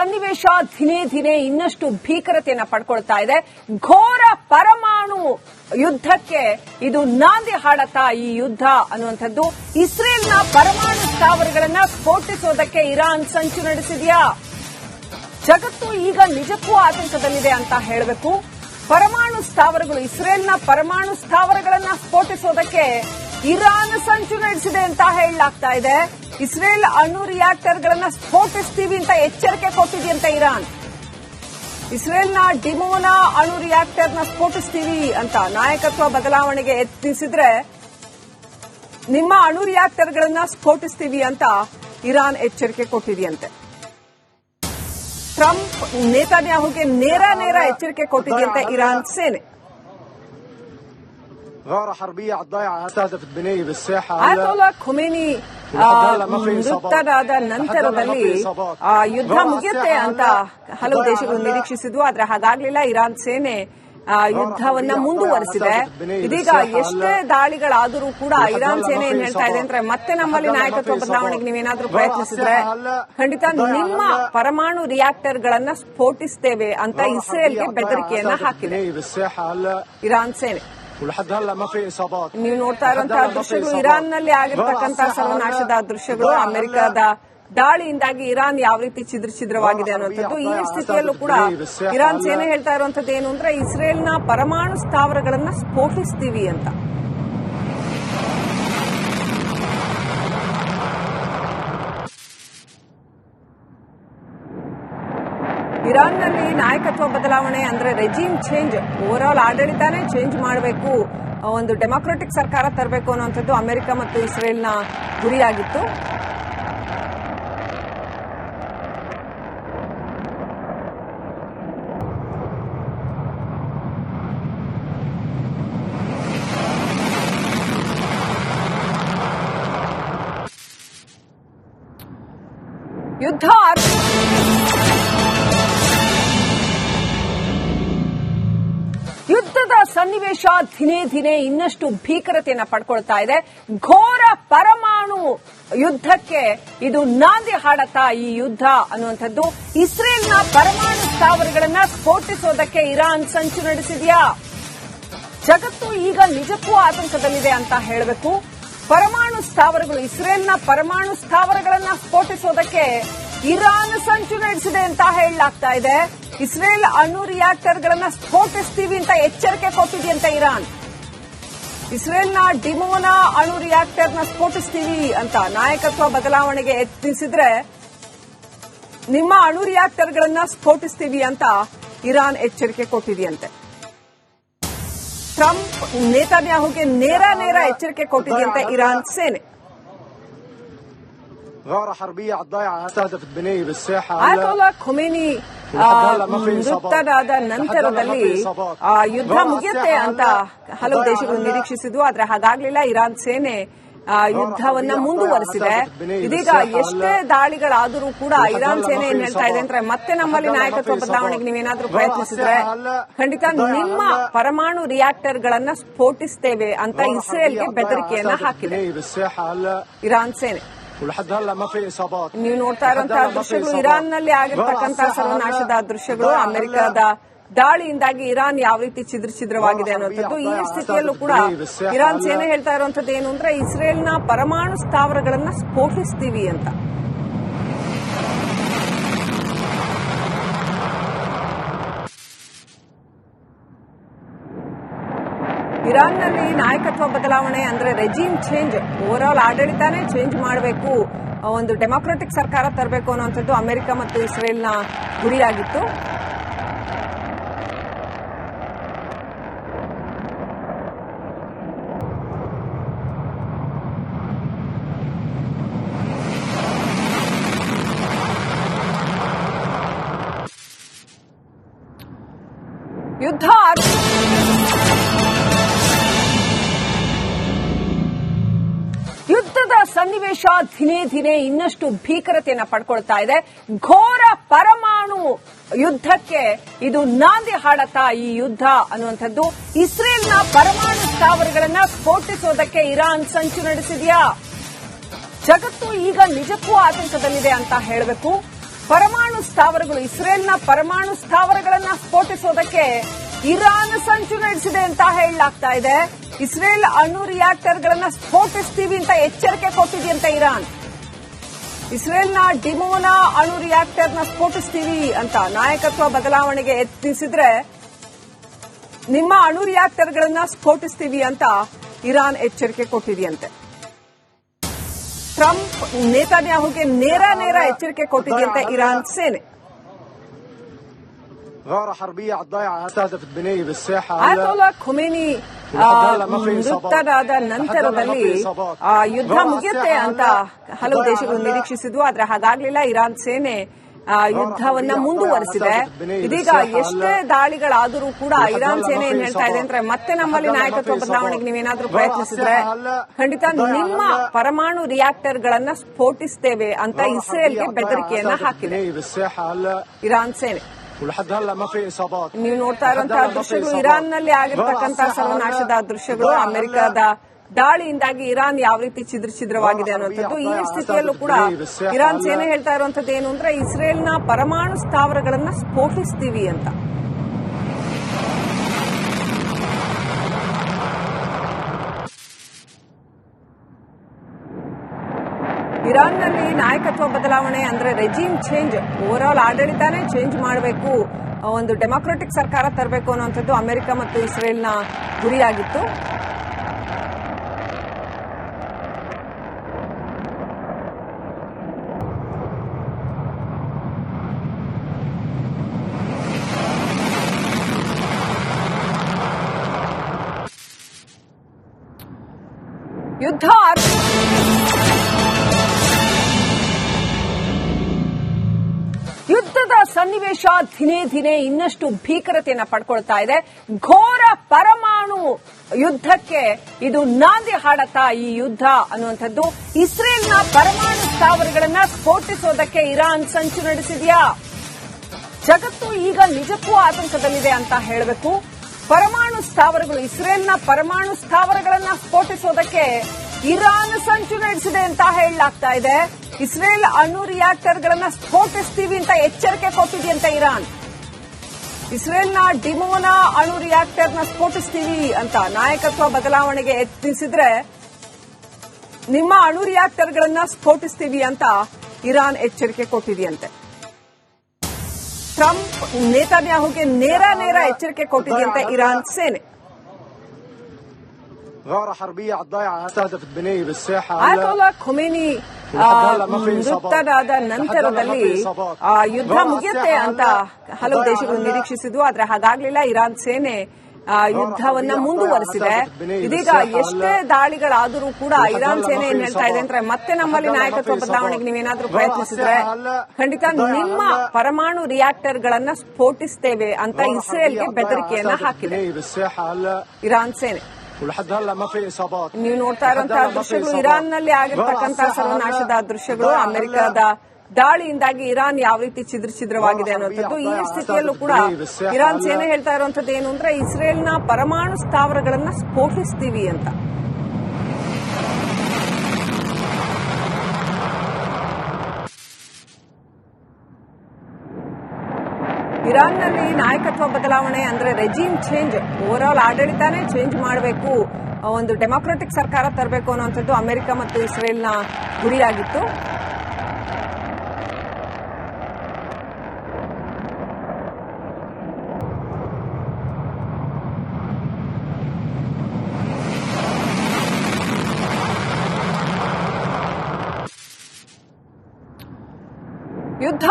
ಸನ್ನಿವೇಶ ದಿನೇ ದಿನೇ ಇನ್ನಷ್ಟು ಭೀಕರತೆಯನ್ನ ಪಡ್ಕೊಳ್ತಾ ಇದೆ. ಘೋರ ಪರಮಾಣು ಯುದ್ಧಕ್ಕೆ ಇದು ನಾಂದಿ ಹಾಡತ್ತಾ ಈ ಯುದ್ಧ ಅನ್ನುವಂಥದ್ದು. ಇಸ್ರೇಲ್ನ ಪರಮಾಣು ಸ್ಥಾವರಗಳನ್ನ ಸ್ಫೋಟಿಸೋದಕ್ಕೆ ಇರಾನ್ ಸಂಚು ನಡೆಸಿದೆಯಾ? ಜಗತ್ತು ಈಗ ನಿಜಕ್ಕೂ ಆತಂಕದಲ್ಲಿದೆ ಅಂತ ಹೇಳಬೇಕು. ಪರಮಾಣು ಸ್ಥಾವರಗಳು, ಇಸ್ರೇಲ್ನ ಪರಮಾಣು ಸ್ಥಾವರಗಳನ್ನ ಸ್ಫೋಟಿಸೋದಕ್ಕೆ ಇರಾನ್ ಸಂಚು ನಡೆಸಿದೆ ಅಂತ ಹೇಳಲಾಗ್ತಾ ಇದೆ. ಇಸ್ರೇಲ್ ಅಣು ರಿಯಾಕ್ಟರ್ಗಳನ್ನ ಸ್ಫೋಟಿಸ್ತೀವಿ ಅಂತ ಎಚ್ಚರಿಕೆ ಕೊಟ್ಟಿದೆಯಂತೆ ಇರಾನ್. ಇಸ್ರೇಲ್ನ ಡಿಮೋನಾ ಅಣು ರಿಯಾಕ್ಟರ್ನ ಸ್ಫೋಟಿಸ್ತೀವಿ ಅಂತ ನಾಯಕತ್ವ ಬದಲಾವಣೆಗೆ ಯತ್ನಿಸಿದ್ರೆ ನಿಮ್ಮ ಅಣು ರಿಯಾಕ್ಟರ್ಗಳನ್ನ ಸ್ಫೋಟಿಸ್ತೀವಿ ಅಂತ ಇರಾನ್ ಎಚ್ಚರಿಕೆ ಕೊಟ್ಟಿದೆಯಂತೆ. ಟ್ರಂಪ್ ನೇತಾನ್ಯಾಹುಗೆ ನೇರ ಎಚ್ಚರಿಕೆ ಕೊಟ್ಟಿದೆಯಂತೆ ಇರಾನ್ ಸೇನೆ. ಅಯತೊಲ್ಲಾ ಖೊಮೇನಿ ಮೃತರಾದ ನಂತರದಲ್ಲಿ ಯುದ್ಧ ಮುಗಿಯುತ್ತೆ ಅಂತ ಹಲವು ದೇಶಗಳು ನಿರೀಕ್ಷಿಸಿದ್ವು. ಆದ್ರೆ ಹಾಗಾಗ್ಲಿಲ್ಲ. ಇರಾನ್ ಸೇನೆ ಯುದ್ಧವನ್ನ ಮುಂದುವರೆಸಿದೆ. ಇದೀಗ ಎಷ್ಟೇ ದಾಳಿಗಳಾದರೂ ಕೂಡ ಇರಾನ್ ಸೇನೆ ಏನ್ ಹೇಳ್ತಾ ಇದೆ ಅಂದ್ರೆ, ಮತ್ತೆ ನಮ್ಮಲ್ಲಿ ನಾಯಕತ್ವ ಬದಲಾವಣೆಗೆ ನೀವೇನಾದ್ರೂ ಪ್ರಯತ್ನಿಸಿದ್ರೆ ಖಂಡಿತ ನಿಮ್ಮ ಪರಮಾಣು ರಿಯಾಕ್ಟರ್ಗಳನ್ನ ಸ್ಫೋಟಿಸ್ತೇವೆ ಅಂತ ಇಸ್ರೇಲ್ಗೆ ಬೆದರಿಕೆಯನ್ನ ಹಾಕಿದೆ ಇರಾನ್ ಸೇನೆ. ನೀವು ನೋಡ್ತಾ ಇರುವಂತಹ ದೃಶ್ಯಗಳು ಇರಾನ್ನಲ್ಲಿ ಆಗಿರ್ತಕ್ಕಂತಹ ಸರ್ವನಾಶದ ದೃಶ್ಯಗಳು. ಅಮೆರಿಕದ ದಾಳಿಯಿಂದಾಗಿ ಇರಾನ್ ಯಾವ ರೀತಿ ಛಿದ್ರವಾಗಿದೆ ಅನ್ನುವಂಥದ್ದು. ಈ ಸ್ಥಿತಿಯಲ್ಲೂ ಕೂಡ ಇರಾನ್ ಸೇನೆ ಹೇಳ್ತಾ ಇರುವಂತದ್ದು ಏನು ಅಂದ್ರೆ, ಇಸ್ರೇಲ್ನ ಪರಮಾಣು ಸ್ಥಾವರಗಳನ್ನ ಸ್ಫೋಟಿಸ್ತೀವಿ ಅಂತ. ಇರಾನ್ನಲ್ಲಿ ನಾಯಕತ್ವ ಬದಲಾವಣೆ ಅಂದ್ರೆ ರೆಜಿಮ್ ಚೇಂಜ್, ಓವರ್ ಆಲ್ ಆಡಳಿತಾನೇ ಚೇಂಜ್ ಮಾಡಬೇಕು, ಒಂದು ಡೆಮಾಕ್ರೆಟಿಕ್ ಸರ್ಕಾರ ತರಬೇಕು ಅನ್ನುವಂಥದ್ದು ಅಮೆರಿಕ ಮತ್ತು ಇಸ್ರೇಲ್ನ ಗುರಿಯಾಗಿತ್ತು. ಯುದ್ಧದ ಸನ್ನಿವೇಶ ದಿನೇ ದಿನೇ ಇನ್ನಷ್ಟು ಭೀಕರತೆಯನ್ನ ಪಡ್ಕೊಳ್ತಾ ಇದೆ. ಘೋರ ಪರಮಾಣು ಯುದ್ಧಕ್ಕೆ ಇದು ನಾಂದಿ ಹಾಡತ್ತಾ ಈ ಯುದ್ಧ ಅನ್ನುವಂಥದ್ದು. ಇಸ್ರೇಲ್ನ ಪರಮಾಣು ಸ್ಥಾವರಗಳನ್ನ ಸ್ಫೋಟಿಸೋದಕ್ಕೆ ಇರಾನ್ ಸಂಚು ನಡೆಸಿದೆಯಾ? ಜಗತ್ತು ಈಗ ನಿಜಕ್ಕೂ ಆತಂಕದಲ್ಲಿದೆ ಅಂತ ಹೇಳಬೇಕು. ಪರಮಾಣು ಸ್ಥಾವರಗಳು, ಇಸ್ರೇಲ್ನ ಪರಮಾಣು ಸ್ಥಾವರಗಳನ್ನ ಸ್ಫೋಟಿಸೋದಕ್ಕೆ ಇರಾನ್ ಸಂಚು ನಡೆಸಿದೆ ಅಂತ ಹೇಳಲಾಗ್ತಾ ಇದೆ. ಇಸ್ರೇಲ್ ಅಣು ರಿಯಾಕ್ಟರ್ಗಳನ್ನ ಸ್ಫೋಟಿಸ್ತೀವಿ ಅಂತ ಎಚ್ಚರಿಕೆ ಕೊಟ್ಟಿದೆಯಂತೆ ಇರಾನ್. ಇಸ್ರೇಲ್ನ ಡಿಮೋನಾ ಅಣು ರಿಯಾಕ್ಟರ್ನ ಸ್ಫೋಟಿಸ್ತೀವಿ ಅಂತ ನಾಯಕತ್ವ ಬದಲಾವಣೆಗೆ ಯತ್ನಿಸಿದ್ರೆ ನಿಮ್ಮ ಅಣು ರಿಯಾಕ್ಟರ್ಗಳನ್ನ ಸ್ಫೋಟಿಸ್ತೀವಿ ಅಂತ ಇರಾನ್ ಎಚ್ಚರಿಕೆ ಕೊಟ್ಟಿದೆಯಂತೆ. ಟ್ರಂಪ್ ನೇತಾನ್ಯಾಹುಗೆ ನೇರ ಎಚ್ಚರಿಕೆ ಕೊಟ್ಟಿದೆಯಂತೆ ಇರಾನ್ ಸೇನೆ. ಅಯತೊಲ್ಲಾ ಖೊಮೇನಿ ಮೃತರಾದ ನಂತರದಲ್ಲಿ ಯುದ್ಧ ಮುಗಿಯುತ್ತೆ ಅಂತ ಹಲವು ದೇಶಗಳು ನಿರೀಕ್ಷಿಸಿದ್ವು. ಆದ್ರೆ ಹಾಗಾಗ್ಲಿಲ್ಲ. ಇರಾನ್ ಸೇನೆ ಯುದ್ಧವನ್ನ ಮುಂದುವರೆಸಿದೆ. ಇದೀಗ ಎಷ್ಟೇ ದಾಳಿಗಳಾದರೂ ಕೂಡ ಇರಾನ್ ಸೇನೆ ಏನ್ ಹೇಳ್ತಾ ಇದೆ ಅಂದ್ರೆ, ಮತ್ತೆ ನಮ್ಮಲ್ಲಿ ನಾಯಕತ್ವ ಬದಲಾವಣೆಗೆ ನೀವೇನಾದ್ರೂ ಪ್ರಯತ್ನಿಸಿದ್ರೆ ಖಂಡಿತ ನಿಮ್ಮ ಪರಮಾಣು ರಿಯಾಕ್ಟರ್ಗಳನ್ನ ಸ್ಫೋಟಿಸ್ತೇವೆ ಅಂತ ಇಸ್ರೇಲ್ಗೆ ಬೆದರಿಕೆಯನ್ನ ಹಾಕಿದೆ ಇರಾನ್ ಸೇನೆ. ನೀವು ನೋಡ್ತಾ ಇರುವಂತಹ ದೃಶ್ಯಗಳು ಇರಾನ್ನಲ್ಲಿ ಆಗಿರ್ತಕ್ಕಂತಹ ಸರ್ವನಾಶದ ದೃಶ್ಯಗಳು. ಅಮೆರಿಕದ ದಾಳಿಯಿಂದಾಗಿ ಇರಾನ್ ಯಾವ ರೀತಿ ಛಿದ್ರವಾಗಿದೆ ಅನ್ನುವಂಥದ್ದು. ಈ ಸ್ಥಿತಿಯಲ್ಲೂ ಕೂಡ ಇರಾನ್ ಸೇನೆ ಹೇಳ್ತಾ ಇರುವಂತದ್ದು ಏನು ಅಂದ್ರೆ, ಇಸ್ರೇಲ್ನ ಪರಮಾಣು ಸ್ಥಾವರಗಳನ್ನ ಸ್ಫೋಟಿಸ್ತೀವಿ ಅಂತ. ಇರಾನ್ನಲ್ಲಿ ನಾಯಕತ್ವ ಬದಲಾವಣೆ ಅಂದ್ರೆ ರೆಜಿಮ್ ಚೇಂಜ್, ಓವರ್ ಆಲ್ ಆಡಳಿತಾನೇ ಚೇಂಜ್ ಮಾಡಬೇಕು, ಒಂದು ಡೆಮಾಕ್ರೆಟಿಕ್ ಸರ್ಕಾರ ತರಬೇಕು ಅನ್ನುವಂಥದ್ದು ಅಮೆರಿಕ ಮತ್ತು ಇಸ್ರೇಲ್ನ ಗುರಿಯಾಗಿತ್ತು. ಯುದ್ಧದ ಸನ್ನಿವೇಶ ದಿನೇ ದಿನೇ ಇನ್ನಷ್ಟು ಭೀಕರತೆಯನ್ನ ಪಡ್ಕೊಳ್ತಾ ಇದೆ. ಘೋರ ಪರಮಾಣು ಯುದ್ಧಕ್ಕೆ ಇದು ನಾಂದಿ ಹಾಡತ್ತಾ ಈ ಯುದ್ಧ ಅನ್ನುವಂಥದ್ದು. ಇಸ್ರೇಲ್ನ ಪರಮಾಣು ಸ್ಥಾವರಗಳನ್ನ ಸ್ಫೋಟಿಸೋದಕ್ಕೆ ಇರಾನ್ ಸಂಚು ನಡೆಸಿದೆಯಾ? ಜಗತ್ತು ಈಗ ನಿಜಕ್ಕೂ ಆತಂಕದಲ್ಲಿದೆ ಅಂತ ಹೇಳಬೇಕು. ಪರಮಾಣು ಸ್ಥಾವರಗಳು, ಇಸ್ರೇಲ್ನ ಪರಮಾಣು ಸ್ಥಾವರಗಳನ್ನ ಸ್ಫೋಟಿಸೋದಕ್ಕೆ ಇರಾನ್ ಸಂಚು ನಡೆಸಿದೆ ಅಂತ ಹೇಳಲಾಗ್ತಾ ಇದೆ. ಇಸ್ರೇಲ್ ಅಣು ರಿಯಾಕ್ಟರ್ಗಳನ್ನ ಸ್ಫೋಟಿಸ್ತೀವಿ ಅಂತ ಎಚ್ಚರಿಕೆ ಕೊಟ್ಟಿದೆಯಂತೆ ಇರಾನ್. ಇಸ್ರೇಲ್ನ ಡಿಮೋನಾ ಅಣು ರಿಯಾಕ್ಟರ್ನ ಸ್ಫೋಟಿಸ್ತೀವಿ ಅಂತ ನಾಯಕತ್ವ ಬದಲಾವಣೆಗೆ ಯತ್ನಿಸಿದ್ರೆ ನಿಮ್ಮ ಅಣು ರಿಯಾಕ್ಟರ್ಗಳನ್ನ ಸ್ಫೋಟಿಸ್ತೀವಿ ಅಂತ ಇರಾನ್ ಎಚ್ಚರಿಕೆ ಕೊಟ್ಟಿದೆಯಂತೆ. ಟ್ರಂಪ್ ನೇತಾನ್ಯಾಹುಗೆ ನೇರ ಎಚ್ಚರಿಕೆ ಕೊಟ್ಟಿದೆಯಂತೆ ಇರಾನ್ ಸೇನೆ. ಆಯತೊಲ್ಲಾ ಖೊಮೇನಿ ಮೃತರಾದ ನಂತರದಲ್ಲಿ ಯುದ್ಧ ಮುಗಿಯುತ್ತೆ ಅಂತ ಹಲವು ದೇಶಗಳು ನಿರೀಕ್ಷಿಸಿದ್ವು. ಆದ್ರೆ ಹಾಗಾಗ್ಲಿಲ್ಲ. ಇರಾನ್ ಸೇನೆ ಯುದ್ಧವನ್ನ ಮುಂದುವರೆಸಿದೆ. ಇದೀಗ ಎಷ್ಟೇ ದಾಳಿಗಳಾದರೂ ಕೂಡ ಇರಾನ್ ಸೇನೆ ಏನ್ ಹೇಳ್ತಾ ಇದೆ ಅಂದ್ರೆ, ಮತ್ತೆ ನಮ್ಮಲ್ಲಿ ನಾಯಕತ್ವ ಬದಲಾವಣೆಗೆ ನೀವೇನಾದ್ರೂ ಪ್ರಯತ್ನಿಸಿದ್ರೆ ಖಂಡಿತ ನಿಮ್ಮ ಪರಮಾಣು ರಿಯಾಕ್ಟರ್ಗಳನ್ನ ಸ್ಫೋಟಿಸ್ತೇವೆ ಅಂತ ಇಸ್ರೇಲ್ಗೆ ಬೆದರಿಕೆಯನ್ನ ಹಾಕಿದೆ ಇರಾನ್ ಸೇನೆ. ನೀವು ನೋಡ್ತಾ ಇರುವಂತಹ ದೃಶ್ಯಗಳು ಇರಾನ್ನಲ್ಲಿ ಆಗಿರ್ತಕ್ಕಂತಹ ಸರ್ವನಾಶದ ದೃಶ್ಯಗಳು. ಅಮೆರಿಕದ ದಾಳಿಯಿಂದಾಗಿ ಇರಾನ್ ಯಾವ ರೀತಿ ಛಿದ್ರವಾಗಿದೆ ಅನ್ನುವಂಥದ್ದು. ಈ ಸ್ಥಿತಿಯಲ್ಲೂ ಕೂಡ ಇರಾನ್ ಸೇನೆ ಹೇಳ್ತಾ ಇರುವಂತದ್ದು ಏನು ಅಂದ್ರೆ, ಇಸ್ರೇಲ್ನ ಪರಮಾಣು ಸ್ಥಾವರಗಳನ್ನ ಸ್ಫೋಟಿಸ್ತೀವಿ ಅಂತ. ಇರಾನ್ನಲ್ಲಿ ನಾಯಕತ್ವ ಬದಲಾವಣೆ ಅಂದ್ರೆ ರೆಜಿಮ್ ಚೇಂಜ್, ಓವರ್ ಆಲ್ ಆಡಳಿತಾನೇ ಚೇಂಜ್ ಮಾಡಬೇಕು, ಒಂದು ಡೆಮಾಕ್ರೆಟಿಕ್ ಸರ್ಕಾರ ತರಬೇಕು ಅನ್ನುವಂಥದ್ದು ಅಮೆರಿಕ ಮತ್ತು ಇಸ್ರೇಲ್ನ ಗುರಿಯಾಗಿತ್ತು. ಯುದ್ಧದ ಸನ್ನಿವೇಶ ದಿನೇ ಇನ್ನಷ್ಟು ಭೀಕರತೆಯನ್ನು ಪಡ್ಕೊಳ್ತಾ ಇದೆ. ಘೋರ ಪರಮಾಣು ಯುದ್ಧಕ್ಕೆ ಇದು ನಾಂದಿ ಹಾಡತ್ತಾ ಈ ಯುದ್ಧ ಅನ್ನುವಂಥದ್ದು. ಇಸ್ರೇಲ್ನ ಪರಮಾಣು ಸ್ಥಾವರಗಳನ್ನ ಸ್ಫೋಟಿಸೋದಕ್ಕೆ ಇರಾನ್ ಸಂಚು ನಡೆಸಿದೆಯಾ? ಜಗತ್ತು ಈಗ ನಿಜಕ್ಕೂ ಆತಂಕದಲ್ಲಿದೆ ಅಂತ ಹೇಳಬೇಕು. ಪರಮಾಣು ಸ್ಥಾವರಗಳು, ಇಸ್ರೇಲ್ನ ಪರಮಾಣು ಸ್ಥಾವರಗಳನ್ನ ಸ್ಫೋಟಿಸೋದಕ್ಕೆ ಇರಾನ್ ಸಂಚು ನಡೆಸಿದೆ ಅಂತ ಹೇಳಲಾಗ್ತಾ ಇದೆ. ಇಸ್ರೇಲ್ ಅಣು ರಿಯಾಕ್ಟರ್ಗಳನ್ನ ಸ್ಫೋಟಿಸ್ತೀವಿ ಅಂತ ಎಚ್ಚರಿಕೆ ಕೊಟ್ಟಿದೆಯಂತೆ ಇರಾನ್. ಇಸ್ರೇಲ್ನ ಡಿಮೋನಾ ಅಣು ರಿಯಾಕ್ಟರ್ನ ಸ್ಫೋಟಿಸ್ತೀವಿ ಅಂತ ನಾಯಕತ್ವ ಬದಲಾವಣೆಗೆ ಯತ್ನಿಸಿದ್ರೆ ನಿಮ್ಮ ಅಣು ರಿಯಾಕ್ಟರ್ಗಳನ್ನ ಸ್ಫೋಟಿಸ್ತೀವಿ ಅಂತ ಇರಾನ್ ಎಚ್ಚರಿಕೆ ಕೊಟ್ಟಿದೆಯಂತೆ. ಟ್ರಂಪ್ ನೇತಾನ್ಯಾಹುಗೆ ನೇರ ಎಚ್ಚರಿಕೆ ಕೊಟ್ಟಿದೆಯಂತೆ ಇರಾನ್ ಸೇನೆ. ಆಯತೊಲ್ಲಾ ಖೊಮೇನಿ ಮೃತರಾದ ನಂತರದಲ್ಲಿ ಯುದ್ಧ ಮುಗಿಯುತ್ತೆ ಅಂತ ಹಲವು ದೇಶಗಳು ನಿರೀಕ್ಷಿಸಿದ್ವು. ಆದ್ರೆ ಹಾಗಾಗ್ಲಿಲ್ಲ. ಇರಾನ್ ಸೇನೆ ಯುದ್ಧವನ್ನ ಮುಂದುವರೆಸಿದೆ. ಇದೀಗ ಎಷ್ಟೇ ದಾಳಿಗಳಾದರೂ ಕೂಡ ಇರಾನ್ ಸೇನೆ ಏನ್ ಹೇಳ್ತಾ ಇದೆ ಅಂದ್ರೆ, ಮತ್ತೆ ನಮ್ಮಲ್ಲಿ ನಾಯಕತ್ವ ಬದಲಾವಣೆಗೆ ನೀವೇನಾದ್ರೂ ಪ್ರಯತ್ನಿಸಿದ್ರೆ ಖಂಡಿತ ನಿಮ್ಮ ಪರಮಾಣು ರಿಯಾಕ್ಟರ್ಗಳನ್ನ ಸ್ಫೋಟಿಸ್ತೇವೆ ಅಂತ ಇಸ್ರೇಲ್ಗೆ ಬೆದರಿಕೆಯನ್ನ ಹಾಕಿದೆ ಇರಾನ್ ಸೇನೆ. ನೀವು ನೋಡ್ತಾ ಇರುವಂತಹ ದೃಶ್ಯಗಳು ಇರಾನ್ನಲ್ಲಿ ಆಗಿರ್ತಕ್ಕಂತಹ ಸರ್ವನಾಶದ ದೃಶ್ಯಗಳು. ಅಮೆರಿಕದ ದಾಳಿಯಿಂದಾಗಿ ಇರಾನ್ ಯಾವ ರೀತಿ ಛಿದ್ರವಾಗಿದೆ ಅನ್ನುವಂಥದ್ದು. ಈ ಸ್ಥಿತಿಯಲ್ಲೂ ಕೂಡ ಇರಾನ್ ಸೇನೆ ಹೇಳ್ತಾ ಇರುವಂತದ್ದು ಏನು ಅಂದ್ರೆ, ಇಸ್ರೇಲ್ನ ಪರಮಾಣು ಸ್ಥಾವರಗಳನ್ನ ಸ್ಫೋಟಿಸ್ತೀವಿ ಅಂತ. ಇರಾನ್ನಲ್ಲಿ ನಾಯಕತ್ವ ಬದಲಾವಣೆ ಅಂದ್ರೆ ರೆಜಿಮ್ ಚೇಂಜ್, ಓವರ್ ಆಲ್ ಆಡಳಿತಾನೇ ಚೇಂಜ್ ಮಾಡಬೇಕು, ಒಂದು ಡೆಮಾಕ್ರೆಟಿಕ್ ಸರ್ಕಾರ ತರಬೇಕು ಅನ್ನುವಂಥದ್ದು ಅಮೆರಿಕ ಮತ್ತು ಇಸ್ರೇಲ್ನ ಗುರಿಯಾಗಿತ್ತು. ಯುದ್ಧ